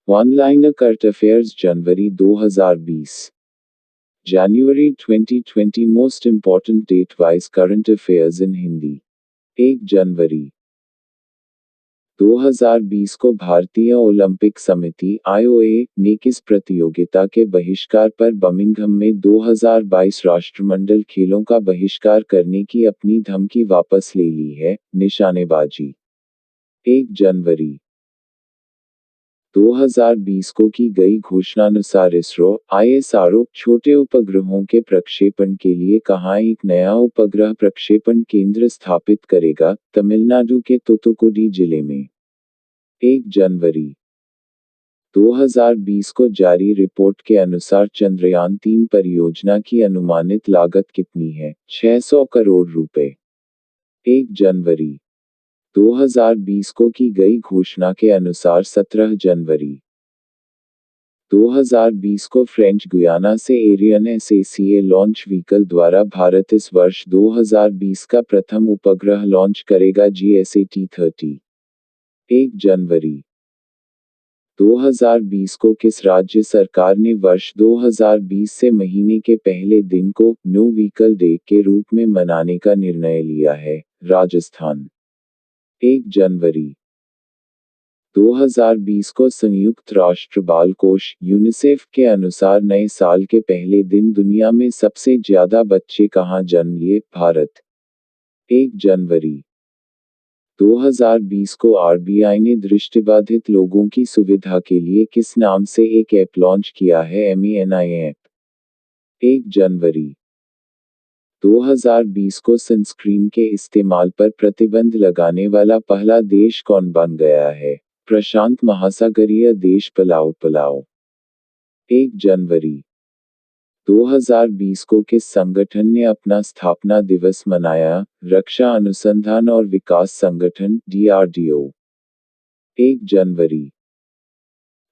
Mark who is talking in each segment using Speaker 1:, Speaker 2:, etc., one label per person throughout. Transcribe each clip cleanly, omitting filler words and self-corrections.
Speaker 1: One-liner current affairs January 2020 January 2020 Most important date-wise current affairs in Hindi 1 जनवरी 2020 को भारतीय Olympic समिति (IOA) ने किस प्रतियोगिता के बहिष्कार पर बर्मिंघम में 2022 राष्ट्रमंडल खेलों का बहिष्कार करने की अपनी धमकी वापस ले ली है? निशानेबाजी 1 जनवरी 2020 को की गई घोषणानुसार इसरो (आईएसआरओ) छोटे उपग्रहों के प्रक्षेपण के लिए कहाँ एक नया उपग्रह प्रक्षेपण केंद्र स्थापित करेगा? तमिलनाडु के तूतुकुडी जिले में 1 जनवरी 2020 को जारी रिपोर्ट के अनुसार चंद्रयान-3 परियोजना की अनुमानित लागत कितनी है? 600 करोड़ रुपए। 1 जनवरी 2020 को की गई घोषणा के अनुसार 17 जनवरी 2020 को फ्रेंच गुयाना से एरियन एसएसीए लॉन्च व्हीकल द्वारा भारत इस वर्ष 2020 का प्रथम उपग्रह लॉन्च करेगा GSAT-30। 1 जनवरी 2020 को किस राज्य सरकार ने वर्ष 2020 से महीने के पहले दिन को नो व्हीकल डे के रूप में मनाने का निर्णय लिया है? राजस्थान 1 जनवरी 2020 को संयुक्त राष्ट्र बाल कोष यूनिसेफ के अनुसार नए साल के पहले दिन दुनिया में सबसे ज्यादा बच्चे कहाँ जन्म लिए? भारत 1 जनवरी 2020 को आरबीआई ने दृष्टिबाधित लोगों की सुविधा के लिए किस नाम से एक ऐप लॉन्च किया है? MENI ऐप 1 जनवरी 2020 को सनस्क्रीन के इस्तेमाल पर प्रतिबंध लगाने वाला पहला देश कौन बन गया है? प्रशांत महासागरीय देश पलाओ 1 जनवरी 2020 को किस संगठन ने अपना स्थापना दिवस मनाया? रक्षा अनुसंधान और विकास संगठन DRDO 1 जनवरी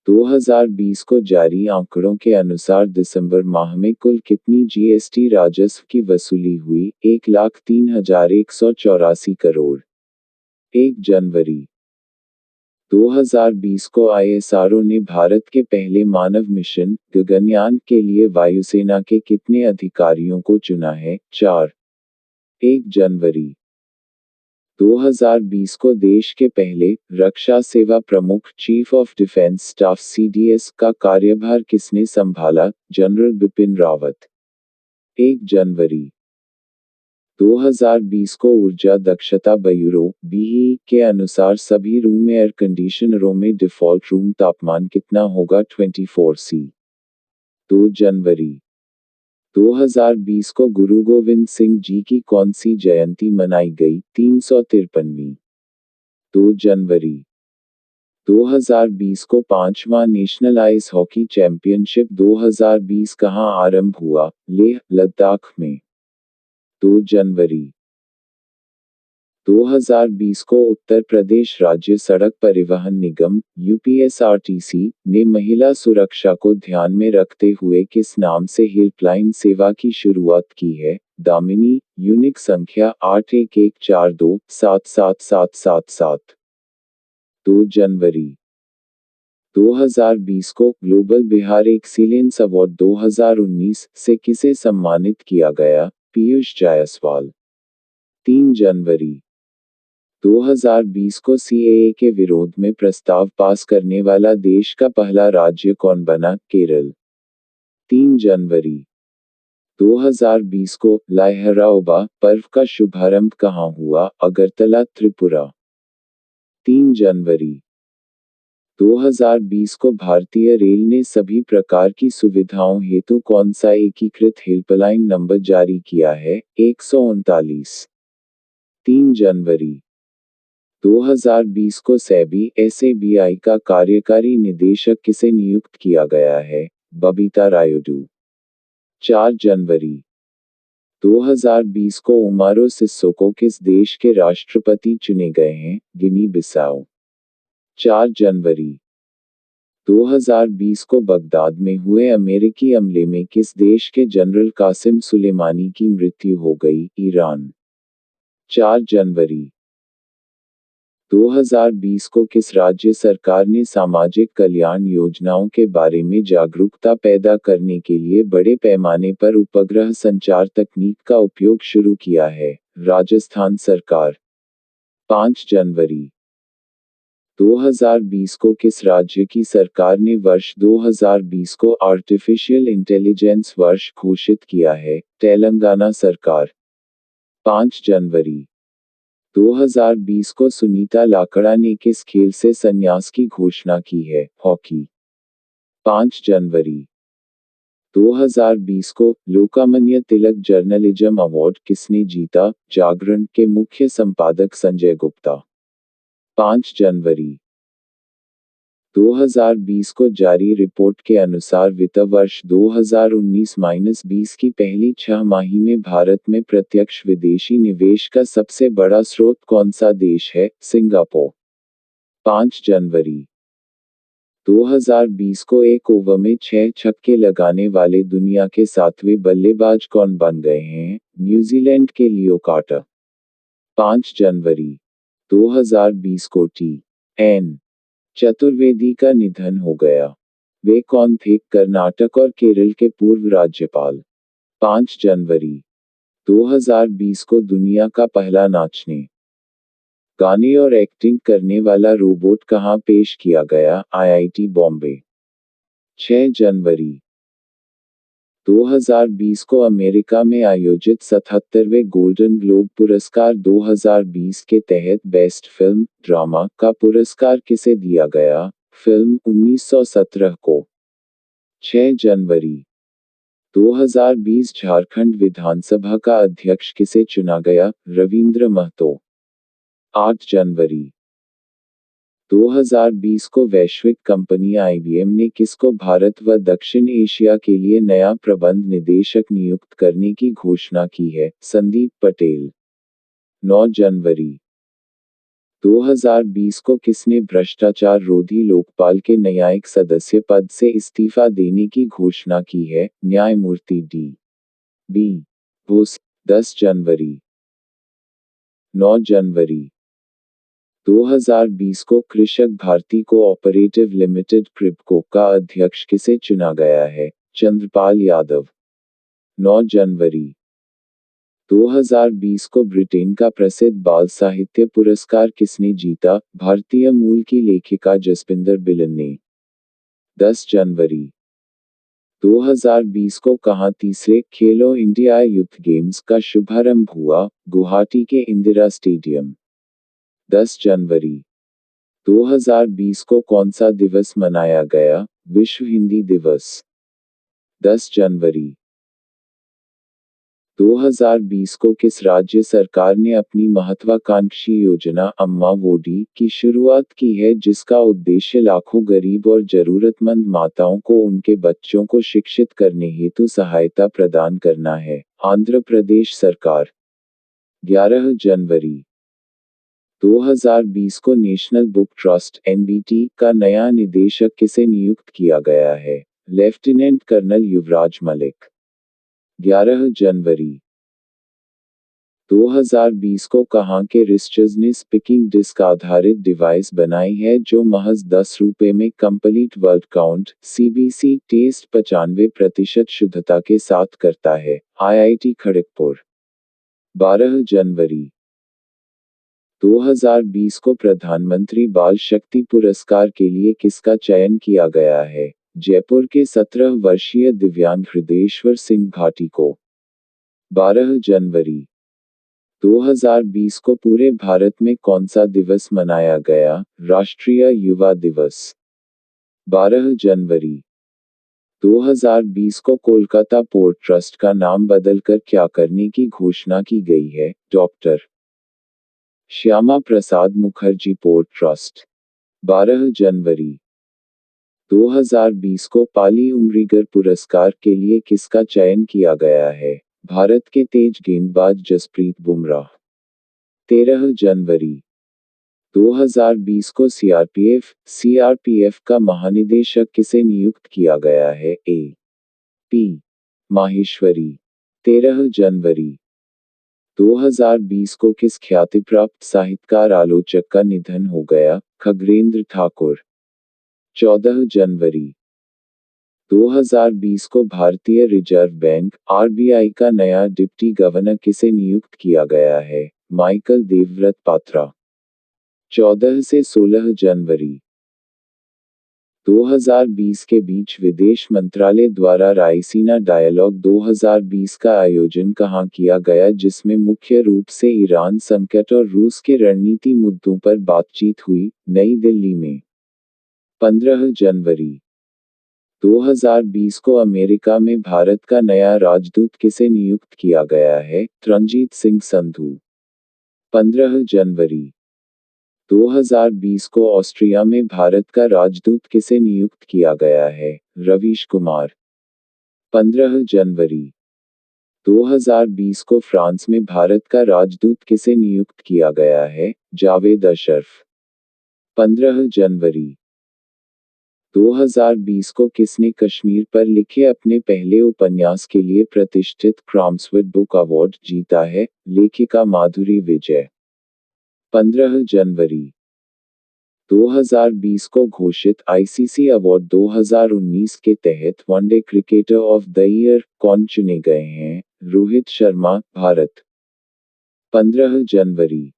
Speaker 1: 2020 को जारी आंकड़ों के अनुसार दिसंबर माह में कुल कितनी जीएसटी राजस्व की वसूली हुई? 1,03,184 करोड़। 1 जनवरी 2020 को आईएसआरओ ने भारत के पहले मानव मिशन गगनयान के लिए वायुसेना के कितने अधिकारियों को चुना है? 4। 1 जनवरी 2020 को देश के पहले रक्षा सेवा प्रमुख chief of defence staff CDS का कार्यभार किसने संभाला? जनरल बिपिन रावत 1 जनवरी 2020 को ऊर्जा दक्षता ब्यूरो BEE के अनुसार सभी रूम एयर कंडीशनरों में डिफ़ॉल्ट रूम तापमान कितना होगा? 24°C 2 जनवरी 2020 को गुरु गोविंद सिंह जी की कौन सी जयंती मनाई गई? 353वीं 2 जनवरी 2020 को 5वां नेशनल आइस हॉकी चैंपियनशिप 2020 कहाँ आरंभ हुआ? लेह, लद्दाख में 2 जनवरी 2020 को उत्तर प्रदेश राज्य सड़क परिवहन निगम UPSRTC ने महिला सुरक्षा को ध्यान में रखते हुए किस नाम से हेल्पलाइन सेवा की शुरुआत की है? दामिनी, यूनिक संख्या 8114277777। 2 जनवरी 2020 को ग्लोबल बिहार एक्सीलेंस अवार्ड 2019 से किसे सम्मानित किया गया? पीयूष जायसवाल 3 जनवरी 2020 को CAA के विरोध में प्रस्ताव पास करने वाला देश का पहला राज्य कौन बना? केरल 3 जनवरी 2020 को लाइहराओबा पर्व का शुभारंभ कहाँ हुआ? अगरतला, त्रिपुरा 3 जनवरी 2020 को भारतीय रेल ने सभी प्रकार की सुविधाओं हेतु कौन सा एकीकृत हेल्पलाइन नंबर जारी किया है? 139 3 जनवरी 2020 को सेबी SABI का कार्यकारी निदेशक किसे नियुक्त किया गया है? बबीता रायुडू 4 जनवरी 2020 को उमारो सिस्सोको किस देश के राष्ट्रपति चुने गए हैं? गिनी बिसाओ 4 जनवरी 2020 को बगदाद में हुए अमेरिकी हमले में किस देश के जनरल कासिम सुलेमानी की मृत्यु हो गई? ईरान 4 जनवरी 2020 को किस राज्य सरकार ने सामाजिक कल्याण योजनाओं के बारे में जागरूकता पैदा करने के लिए बड़े पैमाने पर उपग्रह संचार तकनीक का उपयोग शुरू किया है? राजस्थान सरकार। 5 जनवरी 2020 को किस राज्य की सरकार ने वर्ष 2020 को आर्टिफिशियल इंटेलिजेंस वर्ष घोषित किया है? तेलंगाना सरकार। 5 जनवरी 2020 को सुनीता लाकड़ा ने किस खेल से संन्यास की घोषणा की है? हॉकी। 5 जनवरी 2020 को लोकमान्य तिलक जर्नलिज्म अवार्ड किसने जीता? जागरण के मुख्य संपादक संजय गुप्ता। 5 जनवरी 2020 को जारी रिपोर्ट के अनुसार वित्त वर्ष 2019-20 की पहली 6 में भारत में प्रत्यक्ष विदेशी निवेश का सबसे बड़ा स्रोत कौन सा देश है? सिंगापुर। 5 जनवरी 2020 को एक ओवर में 6 छक्के लगाने वाले दुनिया के 7वें बल्लेबाज कौन बन गए हैं? न्यूजीलैंड के लियो कार्टर। 5 जनवरी 2020 को टी.एन. चतुर्वेदी का निधन हो गया। वे कौन थे? कर्नाटक और केरल के पूर्व राज्यपाल। 5 जनवरी 2020 को दुनिया का पहला नाचने, गाने और एक्टिंग करने वाला रोबोट कहाँ पेश किया गया? आईआईटी बॉम्बे। 6 जनवरी 2020 को अमेरिका में आयोजित 77वें गोल्डन ग्लोब पुरस्कार 2020 के तहत बेस्ट फिल्म, ड्रामा का पुरस्कार किसे दिया गया? फिल्म 1917 को। 6 जनवरी 2020 झारखंड विधानसभा का अध्यक्ष किसे चुना गया? रविंद्र महतो। 8 जनवरी 2020 को वैश्विक कंपनी आईबीएम ने किसको भारत व दक्षिण एशिया के लिए नया प्रबंध निदेशक नियुक्त करने की घोषणा की है? संदीप पटेल। 9 जनवरी 2020 को किसने भ्रष्टाचार रोधी लोकपाल के न्यायिक सदस्य पद से इस्तीफा देने की घोषणा की है? न्यायमूर्ति डी.बी. बोस। 10 जनवरी 9 जनवरी 2020 को कृषक भारती कोऑपरेटिव लिमिटेड क्रिप्को का अध्यक्ष किसे चुना गया है? चंद्रपाल यादव। 9 जनवरी 2020 को ब्रिटेन का प्रसिद्ध बाल साहित्य पुरस्कार किसने जीता? भारतीय मूल की लेखिका जसपिंदर बिलन ने। 10 जनवरी 2020 को कहाँ तीसरे खेलो इंडिया यूथ गेम्स का शुभारंभ हुआ? गुवाहाटी के इंदिरा स्टेडियम। 10 जनवरी 2020 को कौन सा दिवस मनाया गया? विश्व हिंदी दिवस। 10 जनवरी 2020 को किस राज्य सरकार ने अपनी महत्वाकांक्षी योजना अम्मा वोडी की शुरुआत की है, जिसका उद्देश्य लाखों गरीब और जरूरतमंद माताओं को उनके बच्चों को शिक्षित करने हेतु सहायता प्रदान करना है? आंध्र प्रदेश सरकार। 11 जनवरी 2020 को नेशनल बुक ट्रस्ट (एनबीटी) का नया निदेशक किसे नियुक्त किया गया है? लेफ्टिनेंट कर्नल युवराज मलिक। 11 जनवरी 2020 को कहाँ के रिसर्चर्स ने स्पीकिंग डिस्क आधारित डिवाइस बनाई है जो महज 10 रुपये में कंप्लीट वर्ड काउंट (सीबीसी) टेस्ट 95% शुद्धता के साथ करता है? आईआईटी खड़गपुर। 12 जनवरी 2020 को प्रधानमंत्री बाल शक्ति पुरस्कार के लिए किसका चयन किया गया है? जयपुर के 17 वर्षीय दिव्यांग हृदयेश्वर सिंह भाटी को। 12 जनवरी 2020 को पूरे भारत में कौन सा दिवस मनाया गया? राष्ट्रीय युवा दिवस। 12 जनवरी 2020 को कोलकाता पोर्ट ट्रस्ट का नाम बदलकर क्या करने की घोषणा की गई है? Doctor Shyama Prasad Mukherjee port trust. 12 जनवरी 2020 को पाली उमरिगर पुरस्कार के लिए किसका चयन किया गया है? भारत के तेज गेंदबाज जसप्रीत बुमराह। 13 जनवरी 2020 को सीआरपीएफ का महानिदेशक किसे नियुक्त किया गया है? ए. पी. माहेश्वरी। 13 जनवरी 2020 को किस ख्याति प्राप्त साहित्यकार आलोचक का निधन हो गया? खगेंद्र ठाकुर। 14 जनवरी 2020 को भारतीय रिजर्व बैंक आरबीआई का नया डिप्टी गवर्नर किसे नियुक्त किया गया है? माइकल देवव्रत पात्रा। 14 से 16 जनवरी 2020 के बीच विदेश मंत्रालय द्वारा रायसीना डायलॉग 2020 का आयोजन कहाँ किया गया जिसमें मुख्य रूप से ईरान संकट और रूस के रणनीति मुद्दों पर बातचीत हुई? नई दिल्ली में। 15 जनवरी 2020 को अमेरिका में भारत का नया राजदूत किसे नियुक्त किया गया है? रणजीत सिंह संधू। 15 जनवरी 2020 को ऑस्ट्रिया में भारत का राजदूत किसे नियुक्त किया गया है? रवीश कुमार। 15 जनवरी 2020 को फ्रांस में भारत का राजदूत किसे नियुक्त किया गया है? जावेद अशरफ। 15 जनवरी 2020 को किसने कश्मीर पर लिखे अपने पहले उपन्यास के लिए प्रतिष्ठित क्राम्सवुड बुक अवार्ड जीता है? लेखिका माधुरी विजय। 15 जनवरी 2020 को घोषित आईसीसी अवार्ड 2019 के तहत one day cricketer of the year कौन चुने गए हैं? रोहित शर्मा, भारत। 15 जनवरी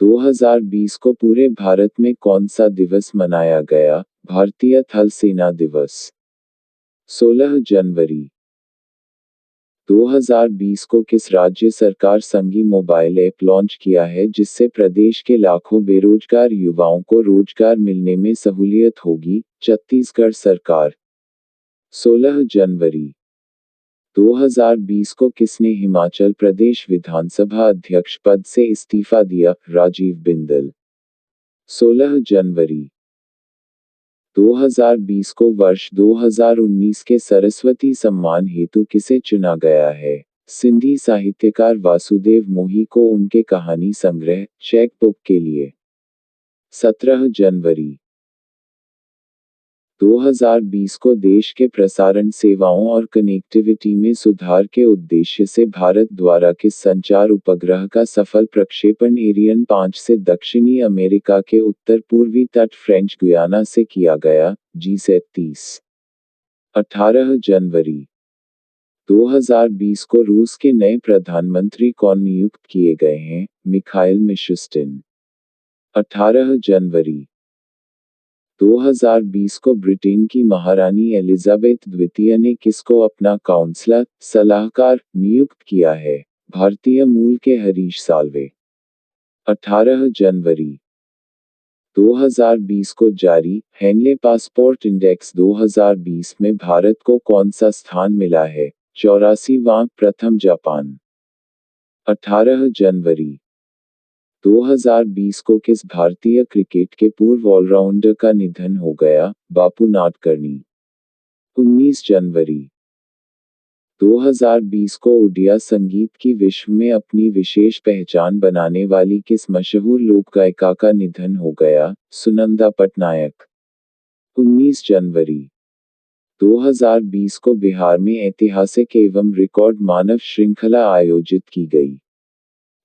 Speaker 1: 2020 को पूरे भारत में कौन सा दिवस मनाया गया? भारतीय थल सेना दिवस। 16 जनवरी 2020 को किस राज्य सरकार संगी मोबाइल ऐप लॉन्च किया है जिससे प्रदेश के लाखों बेरोजगार युवाओं को रोजगार मिलने में सहूलियत होगी? छत्तीसगढ़ सरकार। 16 जनवरी 2020 को किसने हिमाचल प्रदेश विधानसभा अध्यक्ष पद से इस्तीफा दिया? राजीव बिंदल। 16 जनवरी 2020 को वर्ष 2019 के सरस्वती सम्मान हेतु किसे चुना गया है? सिंधी साहित्यकार वासुदेव मोही को उनके कहानी संग्रह चेक बुक के लिए। 17 जनवरी 2020 को देश के प्रसारण सेवाओं और कनेक्टिविटी में सुधार के उद्देश्य से भारत द्वारा किस संचार उपग्रह का सफल प्रक्षेपण एरियन 5 से दक्षिणी अमेरिका के उत्तर पूर्वी तट फ्रेंच गुयाना से किया गया? G-30। 18 जनवरी 2020 को रूस के नए प्रधानमंत्री कौन नियुक्त किए गए हैं? Mikhail Mishustin. 18 जनवरी 2020 को ब्रिटेन की महारानी एलिजाबेथ द्वितीय ने किसको अपना काउंसलर सलाहकार नियुक्त किया है? भारतीय मूल के हरीश साल्वे। 18 जनवरी 2020 को जारी हेनले पासपोर्ट इंडेक्स 2020 में भारत को कौन सा स्थान मिला है? 84वां, प्रथम जापान। 18 जनवरी 2020 को किस भारतीय क्रिकेट के पूर्व ऑलराउंडर का निधन हो गया? बापू नाडकर्णी। 19 जनवरी 2020 को उड़िया संगीत की विश्व में अपनी विशेष पहचान बनाने वाली किस मशहूर लोक गायिका का निधन हो गया? सुनंदा पटनायक। 19 जनवरी 2020 को बिहार में ऐतिहासिक एवं रिकॉर्ड मानव श्रृंखला आयोजित की गई।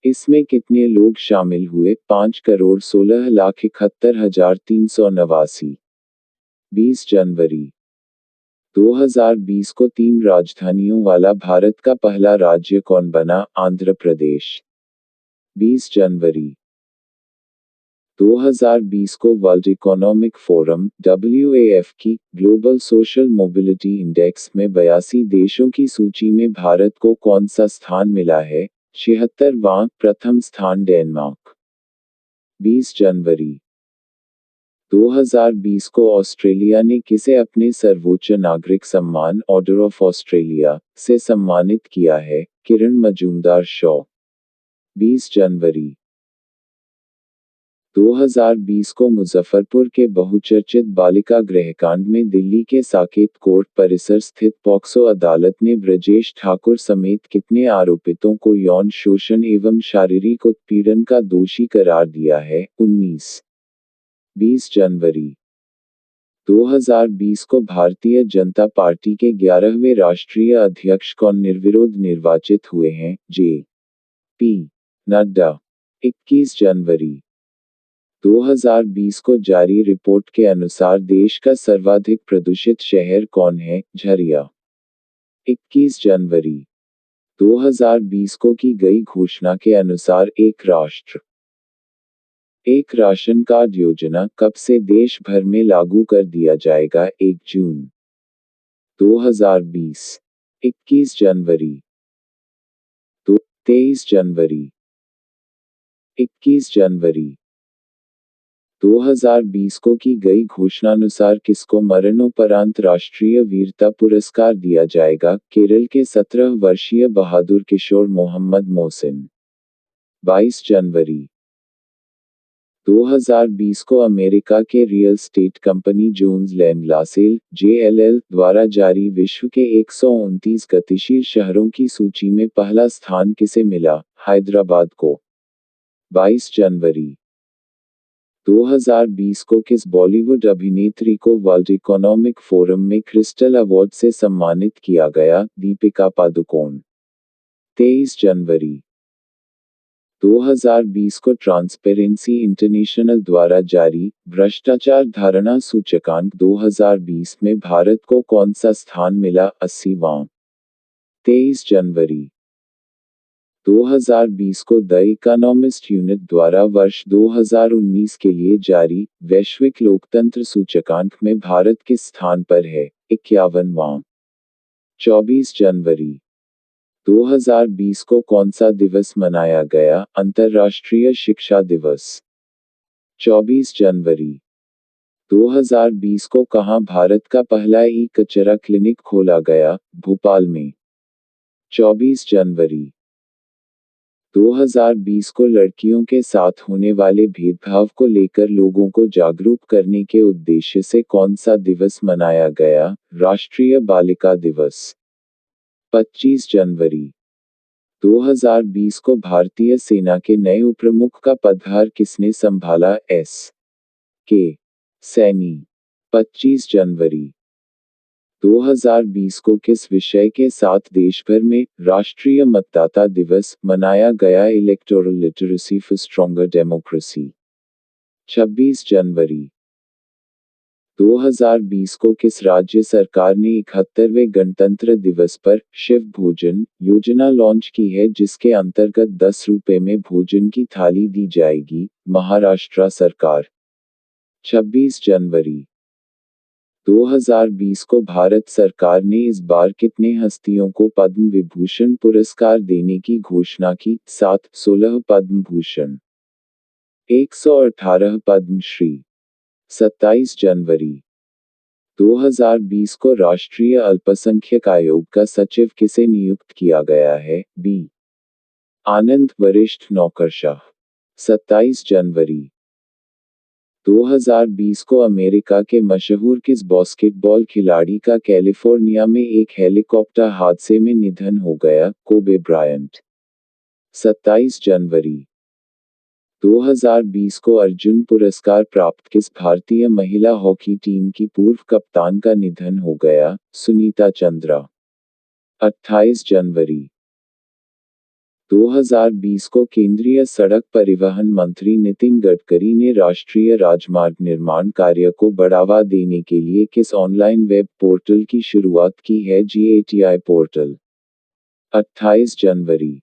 Speaker 1: इसमें कितने लोग शामिल हुए? 5,16,71,389। 20 जनवरी 2020 को 3 राजधानियों वाला भारत का पहला राज्य कौन बना? आंध्र प्रदेश। 20 जनवरी 2020 को वर्ल्ड इकोनॉमिक फोरम WEF की ग्लोबल सोशल मोबिलिटी इंडेक्स में 82 देशों की सूची में भारत को कौन सा स्थान मिला है? 76वां, प्रथम स्थान डेनमार्क। 20 जनवरी 2020 को ऑस्ट्रेलिया ने किसे अपने सर्वोच्च नागरिक सम्मान ऑर्डर ऑफ ऑस्ट्रेलिया से सम्मानित किया है? किरण मजूमदार शॉ। 20 जनवरी 2020 को मुजफ्फरपुर के बहुचर्चित बालिका गृहकांड में दिल्ली के साकेत कोर्ट परिसर स्थित पॉक्सो अदालत ने ब्रजेश ठाकुर समेत कितने आरोपितों को यौन शोषण एवं शारीरिक उत्पीड़न का दोषी करार दिया है? 19। 20 जनवरी 2020 को भारतीय जनता पार्टी के 11वें राष्ट्रीय अध्यक्ष कौन निर्विरोध निर्वाचित हुए हैं? J P. नड्डा. 21 जनवरी 2020 को जारी रिपोर्ट के अनुसार देश का सर्वाधिक प्रदूषित शहर कौन है? झरिया. 21 जनवरी 2020 को की गई घोषणा के अनुसार एक राष्ट्र एक राशन कार्ड योजना कब से देश भर में लागू कर दिया जाएगा? 1 जून 2020. 21 जनवरी 23 जनवरी 21 जनवरी 2020 को की गई घोषणानुसार किसको मरणोपरांत राष्ट्रीय वीरता पुरस्कार दिया जाएगा? केरल के 17 वर्षीय बहादुर किशोर मोहम्मद मोहसिन. 22 जनवरी 2020 को अमेरिका के real estate company Jones Lang LaSalle (JLL) द्वारा जारी विश्व के 129 गतिशील शहरों की सूची में पहला स्थान किसे मिला? हैदराबाद को. 22 जनवरी 2020 को किस बॉलीवुड अभिनेत्री को वर्ल्ड इकोनॉमिक फोरम में क्रिस्टल अवार्ड से सम्मानित किया गया? दीपिका पादुकोण. 23 जनवरी 2020 को ट्रांसपेरेंसी इंटरनेशनल द्वारा जारी भ्रष्टाचार धारणा सूचकांक 2020 में भारत को कौन सा स्थान मिला? 80वां. 23 जनवरी 2020 को द इकोनॉमिस्ट यूनिट द्वारा वर्ष 2019 के लिए जारी वैश्विक लोकतंत्र सूचकांक में भारत किस स्थान पर है? 51वां. 24 जनवरी 2020 को कौन सा दिवस मनाया गया? अंतर्राष्ट्रीय शिक्षा दिवस. 24 जनवरी 2020 को कहाँ भारत का पहला ई-कचरा क्लिनिक खोला गया? भोपाल में. 24 जनवरी 2020 को लड़कियों के साथ होने वाले भेदभाव को लेकर लोगों को जागरूक करने के उद्देश्य से कौन सा दिवस मनाया गया? राष्ट्रीय बालिका दिवस. 25 जनवरी 2020 को भारतीय सेना के नए उपप्रमुख का पदभार किसने संभाला? के. सैनी. 25 जनवरी 2020 को किस विषय के साथ देशभर में राष्ट्रीय मतदाता दिवस मनाया गया? Electoral literacy for stronger democracy. 26 जनवरी 2020 को किस राज्य सरकार ने 71वें गणतंत्र दिवस पर शिव भोजन योजना लॉन्च की है जिसके अंतर्गत 10 रुपए में भोजन की थाली दी जाएगी? महाराष्ट्र सरकार. 26 जनवरी 2020 को भारत सरकार ने इस बार कितने हस्तियों को पद्म विभूषण पुरस्कार देने की घोषणा की? 7. 16 पद्म भूषण. 118 पद्मश्री. 27 जनवरी 2020 को राष्ट्रीय अल्पसंख्यक आयोग का सचिव किसे नियुक्त किया गया है? बी. आनंद वरिष्ठ नौकरशाह. 27 जनवरी 2020 को अमेरिका के मशहूर किस बास्केटबॉल खिलाड़ी का कैलिफोर्निया में एक हेलीकॉप्टर हादसे में निधन हो गया? Kobe Bryant. 27 जनवरी 2020 को अर्जुन पुरस्कार प्राप्त किस भारतीय महिला हॉकी टीम की पूर्व कप्तान का निधन हो गया? सुनीता चंद्रा. 28 जनवरी 2020 को केंद्रीय सड़क परिवहन मंत्री नितिन गडकरी ने राष्ट्रीय राजमार्ग निर्माण कार्य को बढ़ावा देने के लिए किस ऑनलाइन वेब पोर्टल की शुरुआत की है? GATI portal. 28 जनवरी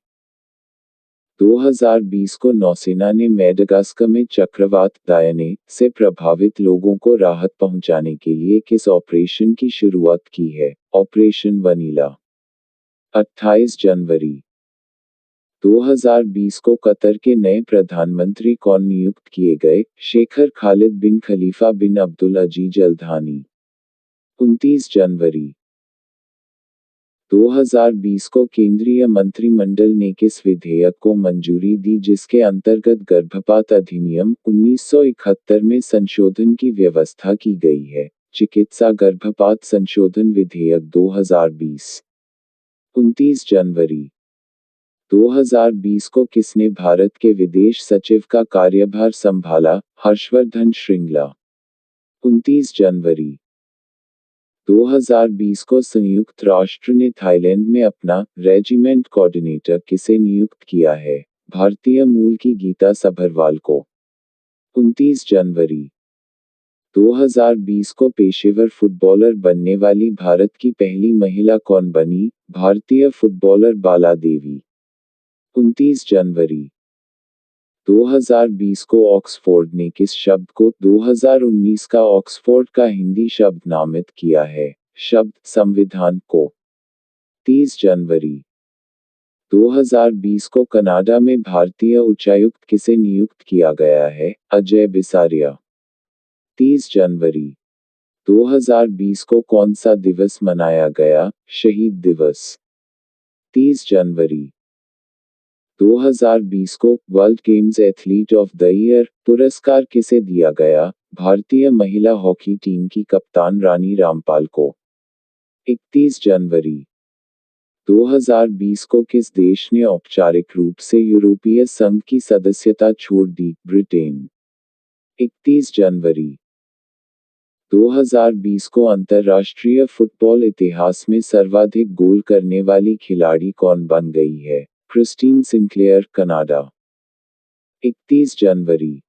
Speaker 1: 2020 को नौसेना ने मेडागास्कर में चक्रवात डायने से प्रभावित लोगों को राहत पहुंचाने के लिए किस ऑपरेशन की शुरुआत की है? Operation vanilla. 28 जनवरी 2020 को कतर के नए प्रधानमंत्री कौन नियुक्त किए गए? शेखर खालिद बिन खलीफा बिन अब्दुल अजीज अल थानी. 29 जनवरी 2020 को केंद्रीय मंत्रिमंडल ने किस विधेयक को मंजूरी दी जिसके अंतर्गत गर्भपात अधिनियम 1971 में संशोधन की व्यवस्था की गई है? चिकित्सा गर्भपात संशोधन विधेयक 2020. 29 जनवरी 2020 को किसने भारत के विदेश सचिव का कार्यभार संभाला? हर्षवर्धन श्रृंगला. 29 जनवरी 2020 को संयुक्त राष्ट्र ने थाईलैंड में अपना रेजिमेंट कोऑर्डिनेटर किसे नियुक्त किया है? भारतीय मूल की गीता सभरवाल को। 29 जनवरी 2020 को पेशेवर फुटबॉलर बनने वाली भारत की पहली महिला कौन बनी? भारतीय फुटबॉलर बाला देवी। 29 जनवरी 2020 को ऑक्सफोर्ड ने किस शब्द को 2019 का ऑक्सफोर्ड का हिंदी शब्द नामित किया है? शब्द संविधान को। 30 जनवरी 2020 को कनाडा में भारतीय उच्चायुक्त किसे नियुक्त किया गया है? अजय बिसारिया। 30 जनवरी 2020 को कौन सा दिवस मनाया गया? शहीद दिवस। 30 जनवरी 2020 को world games athlete of the year पुरस्कार किसे दिया गया? भारतीय महिला हॉकी टीम की कप्तान रानी रामपाल को। 31 जनवरी 2020 को किस देश ने औपचारिक रूप से यूरोपीय संघ की सदस्यता छोड़ दी? ब्रिटेन। 31 जनवरी 2020 को अंतर्राष्ट्रीय फुटबॉल इतिहास में सर्वाधिक गोल करने वाली खिलाड़ी कौन बन गई है? Christine Sinclair, Canada. 31 जनवरी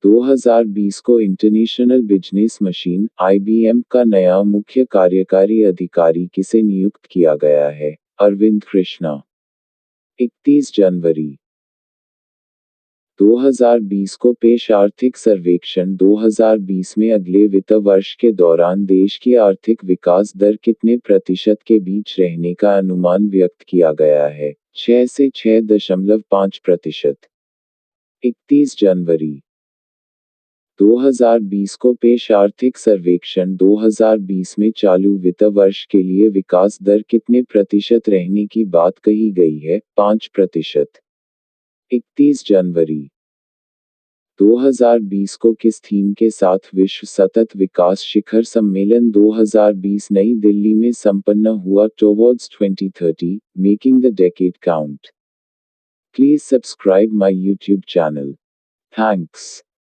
Speaker 1: 2020 को इंटरनेशनल बिजनेस मशीन (IBM) का नया मुख्य कार्यकारी अधिकारी किसे नियुक्त किया गया है? अरविंद कृष्णा। 31 जनवरी 2020 को पेश आर्थिक सर्वेक्षण 2020 में अगले वित्त वर्ष के दौरान देश की आर्थिक विकास दर कितने प्रतिशत के बीच रहने का अनुमान व्यक्त किया गया है? 6 से 6.5%। 31 जनवरी 2020 को पेश आर्थिक सर्वेक्षण 2020 में चालू वित्त वर्ष के लिए विकास दर कितने प्रतिशत रहने की बात कही गई है? 5%। 31 जनवरी 2020 को किस थीम के साथ विश्व सतत विकास शिखर सम्मेलन 2020 नई दिल्ली में संपन्न हुआ? Towards 2030, making the decade count. Please subscribe my YouTube channel. Thanks.